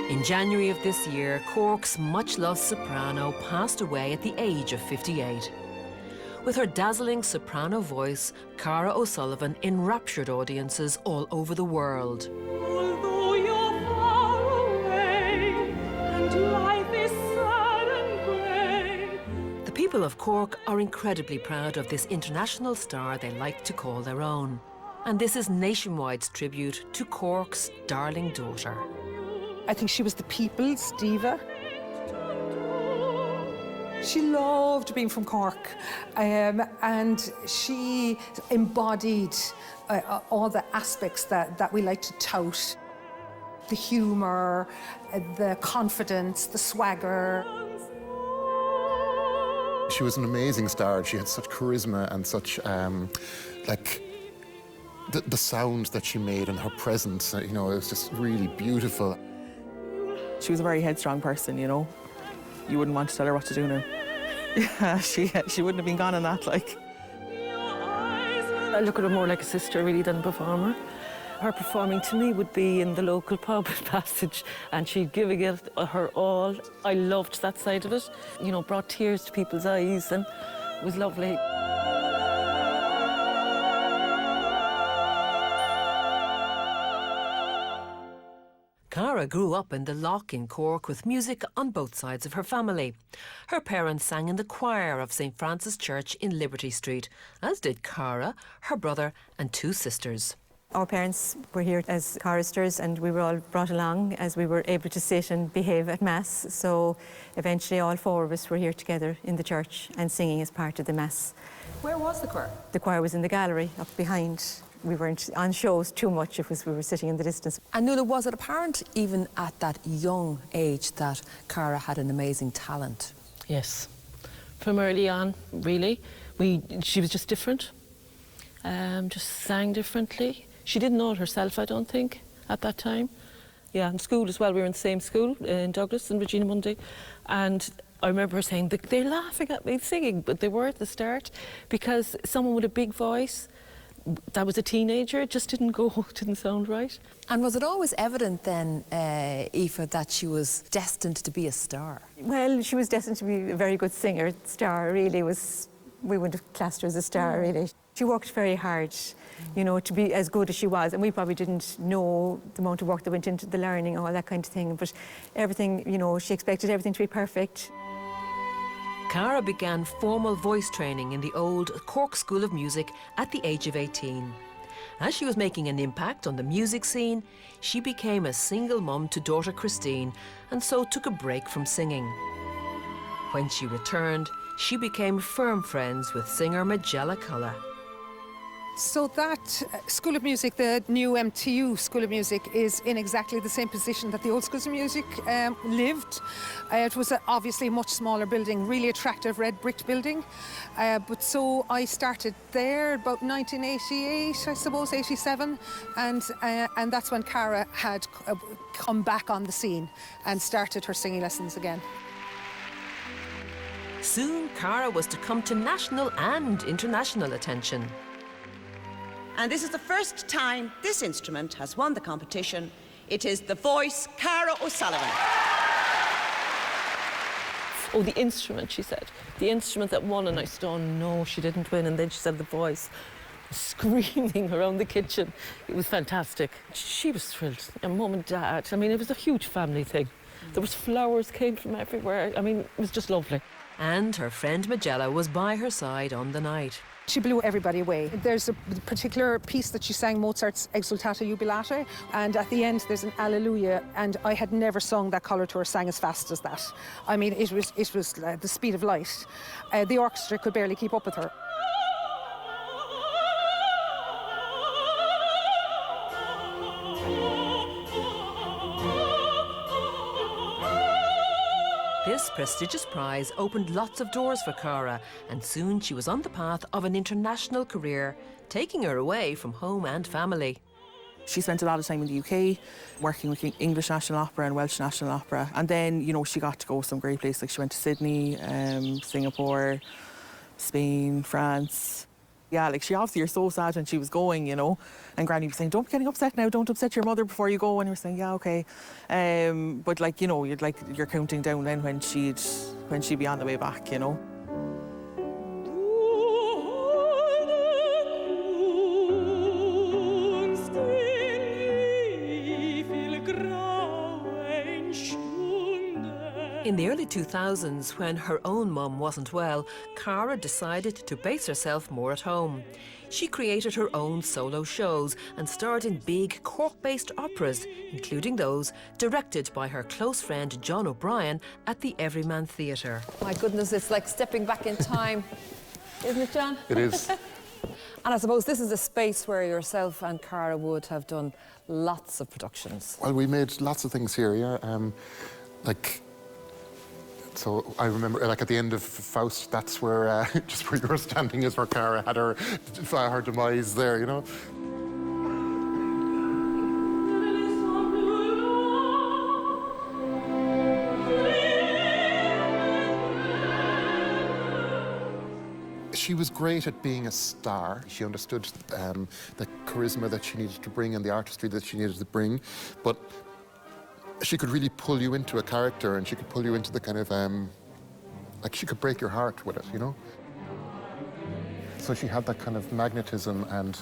In January of this year, Cork's much-loved soprano passed away at the age of 58. With her dazzling soprano voice, Cara O'Sullivan enraptured audiences all over the world. Although you're far away, and life is sad and grey. The people of Cork are incredibly proud of this international star they like to call their own. And this is Nationwide's tribute to Cork's darling daughter. I think she was the people's diva. She loved being from Cork, and she embodied all the aspects that we like to tout. The humour, the confidence, the swagger. She was an amazing star. She had such charisma and such, the sound that she made and her presence, you know, it was just really beautiful. She was a very headstrong person, you know. You wouldn't want to tell her what to do now. Yeah, she wouldn't have been gone on that, like. I look at her more like a sister, really, than a performer. Her performing to me would be in the local pub at Passage, and she'd giving it her all. I loved that side of it. You know, brought tears to people's eyes, and it was lovely. Cara grew up in the Lough in Cork with music on both sides of her family. Her parents sang in the choir of St. Francis Church in Liberty Street, as did Cara, her brother and two sisters. Our parents were here as choristers, and we were all brought along as we were able to sit and behave at Mass. So eventually all four of us were here together in the church and singing as part of the Mass. Where was the choir? The choir was in the gallery up behind. We weren't on shows too much, we were sitting in the distance. And Nuala, was it apparent even at that young age that Cara had an amazing talent? Yes, from early on, really. She was just different, just sang differently. She didn't know it herself, I don't think, at that time. Yeah, in school as well, we were in the same school in Douglas and Regina Mundi, and I remember her saying, they're laughing at me singing, but they were at the start, because someone with a big voice, that was a teenager, it just didn't sound right. And was it always evident then, Aoife, that she was destined to be a star? Well, she was destined to be a very good singer. Star really was, we wouldn't have classed her as a star, really. She worked very hard, you know, to be as good as she was, and we probably didn't know the amount of work that went into the learning, all that kind of thing, but everything, you know, she expected everything to be perfect. Cara began formal voice training in the old Cork School of Music at the age of 18. As she was making an impact on the music scene, she became a single mum to daughter Christine, and so took a break from singing. When she returned, she became firm friends with singer Magella Cullen. So that School of Music, the new MTU School of Music, is in exactly the same position that the old Schools of Music lived. It was obviously a much smaller building, really attractive red brick building. But so I started there about 1988, I suppose, 87. And that's when Cara had come back on the scene and started her singing lessons again. Soon, Cara was to come to national and international attention. And this is the first time this instrument has won the competition. It is the voice, Cara O'Sullivan. Oh, the instrument, she said. The instrument that won, and I said, oh no, she didn't win. And then she said the voice, screaming around the kitchen. It was fantastic. She was thrilled, and Mum and Dad. I mean, it was a huge family thing. There was flowers came from everywhere. I mean, it was just lovely. And her friend Magella was by her side on the night. She blew everybody away. There's a particular piece that she sang, Mozart's Exultate Jubilate, and at the end there's an Alleluia, and I had never sung that colour to her, sang as fast as that. I mean, it was the speed of light. The orchestra could barely keep up with her. This prestigious prize opened lots of doors for Cara, and soon she was on the path of an international career, taking her away from home and family. She spent a lot of time in the UK, working with English National Opera and Welsh National Opera. And then, you know, she got to go some great places. Like she went to Sydney, Singapore, Spain, France. Yeah, like she obviously, you're so sad when she was going, you know, and Granny was saying, don't be getting upset now, don't upset your mother before you go, and you're saying, yeah, okay. But like, you know, you're counting down then when she'd be on the way back, you know. In the early 2000s, when her own mum wasn't well, Cara decided to base herself more at home. She created her own solo shows and starred in big Cork-based operas, including those directed by her close friend John O'Brien at the Everyman Theatre. My goodness, it's like stepping back in time, isn't it, John? It is. And I suppose this is a space where yourself and Cara would have done lots of productions. Well, we made lots of things here, yeah. So I remember, like at the end of Faust, that's where, just where you were standing is where Cara had her demise there, you know? She was great at being a star. She understood the charisma that she needed to bring and the artistry that she needed to bring, but she could really pull you into a character, and she could pull you into the kind of, like she could break your heart with it, you know? So she had that kind of magnetism, and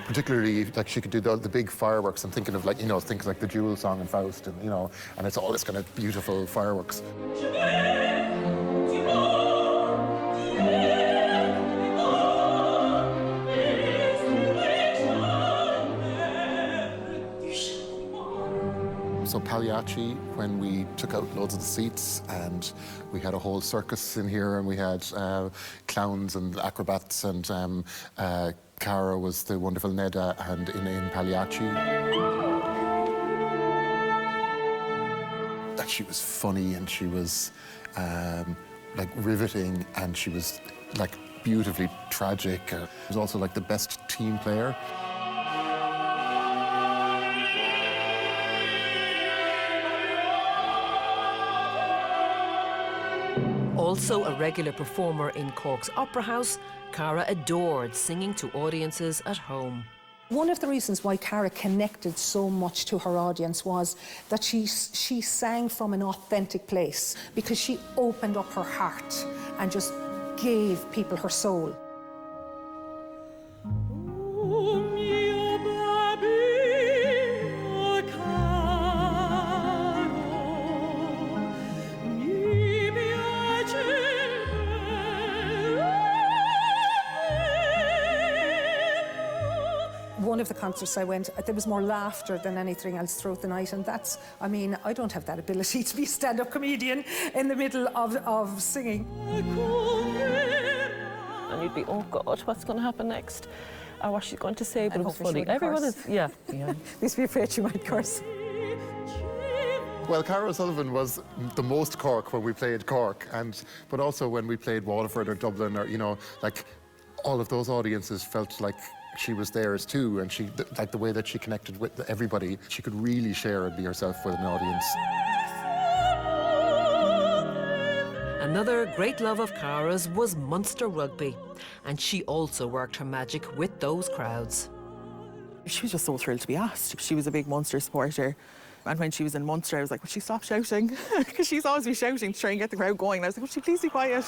particularly, like she could do the big fireworks. I'm thinking of like, you know, things like the Jewel song in Faust, and you know, and it's all this kind of beautiful fireworks. So Pagliacci, when we took out loads of the seats, and we had a whole circus in here, and we had clowns and acrobats, and Cara was the wonderful Nedda, and in Pagliacci. That she was funny, and she was like riveting, and she was like beautifully tragic. She was also like the best team player. Also a regular performer in Cork's Opera House, Cara adored singing to audiences at home. One of the reasons why Cara connected so much to her audience was that she sang from an authentic place, because she opened up her heart and just gave people her soul. One of the concerts I went, there was more laughter than anything else throughout the night, and that's, I mean, I don't have that ability to be a stand-up comedian in the middle of singing. And you'd be, oh God, what's going to happen next? Or what's she going to say? But it was funny. Everyone is, yeah. At least be afraid she might curse. Well, Cara O'Sullivan was the most Cork when we played Cork, but also when we played Waterford or Dublin, or, you know, like all of those audiences felt like she was theirs too, and she, like the way that she connected with everybody, she could really share and be herself with an audience. Another great love of Cara's was Munster rugby, and she also worked her magic with those crowds. She was just so thrilled to be asked. She was a big Munster supporter. And when she was in Munster, I was like, would she stop shouting? Because she's always been shouting to try and get the crowd going. And I was like, would she please be quiet?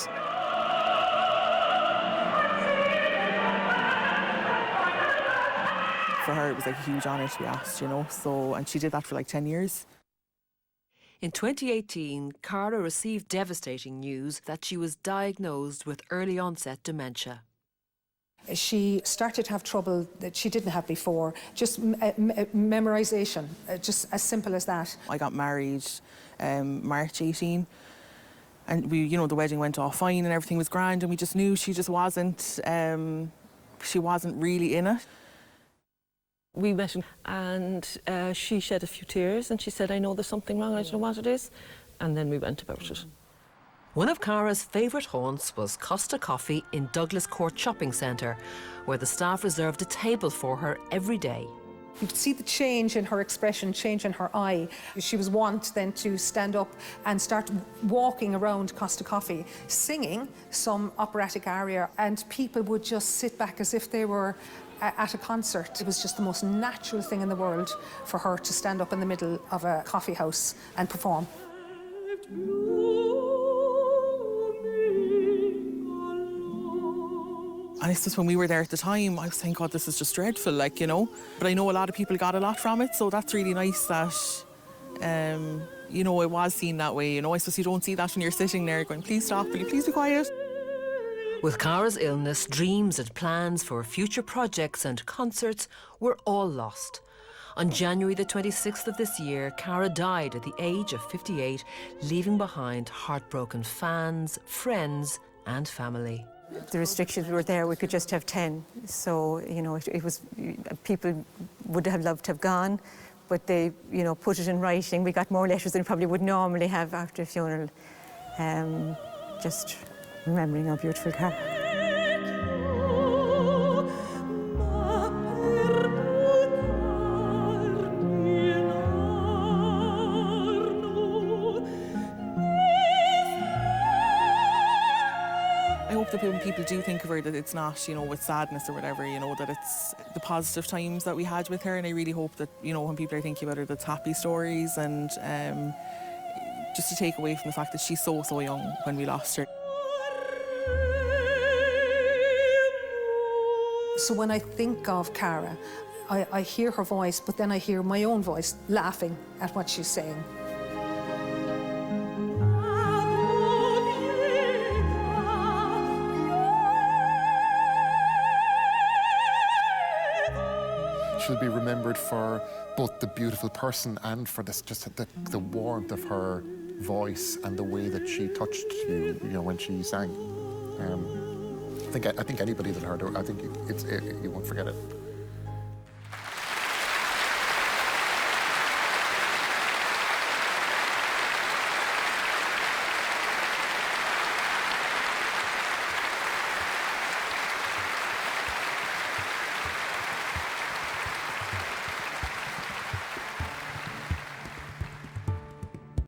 For her, it was like a huge honour to be asked, you know. So, and she did that for like 10 years. In 2018, Cara received devastating news that she was diagnosed with early onset dementia. She started to have trouble that she didn't have before, just memorisation, just as simple as that. I got married March 18, and we, you know, the wedding went off fine and everything was grand, and we just knew she just wasn't, she wasn't really in it. We met and she shed a few tears and she said, I know there's something wrong, I don't know what it is. And then we went about it. One of Cara's favourite haunts was Costa Coffee in Douglas Court Shopping Centre, where the staff reserved a table for her every day. You could see the change in her expression, change in her eye. She was wont then to stand up and start walking around Costa Coffee, singing some operatic aria, and people would just sit back as if they were at a concert. It was just the most natural thing in the world for her to stand up in the middle of a coffee house and perform. And it's just when we were there at the time, I was saying, God, this is just dreadful, like, you know. But I know a lot of people got a lot from it, so that's really nice that, you know, it was seen that way, you know. I suppose you don't see that when you're sitting there going, please stop, will you please be quiet? With Cara's illness, dreams and plans for future projects and concerts were all lost. On January the 26th of this year, Cara died at the age of 58, leaving behind heartbroken fans, friends and family. The restrictions were there, we could just have 10. So, you know, it was, people would have loved to have gone, but they, you know, put it in writing. We got more letters than we probably would normally have after a funeral. Just remembering our beautiful Cara. I hope that when people do think of her, that it's not, you know, with sadness or whatever, you know, that it's the positive times that we had with her. And I really hope that, you know, when people are thinking about her, that's happy stories, and just to take away from the fact that she's so young when we lost her. So when I think of Cara, I hear her voice, but then I hear my own voice laughing at what she's saying. She'll be remembered for both the beautiful person and for this, just the warmth of her voice and the way that she touched you, you know, when she sang. I think anybody that heard her, I think you won't forget it.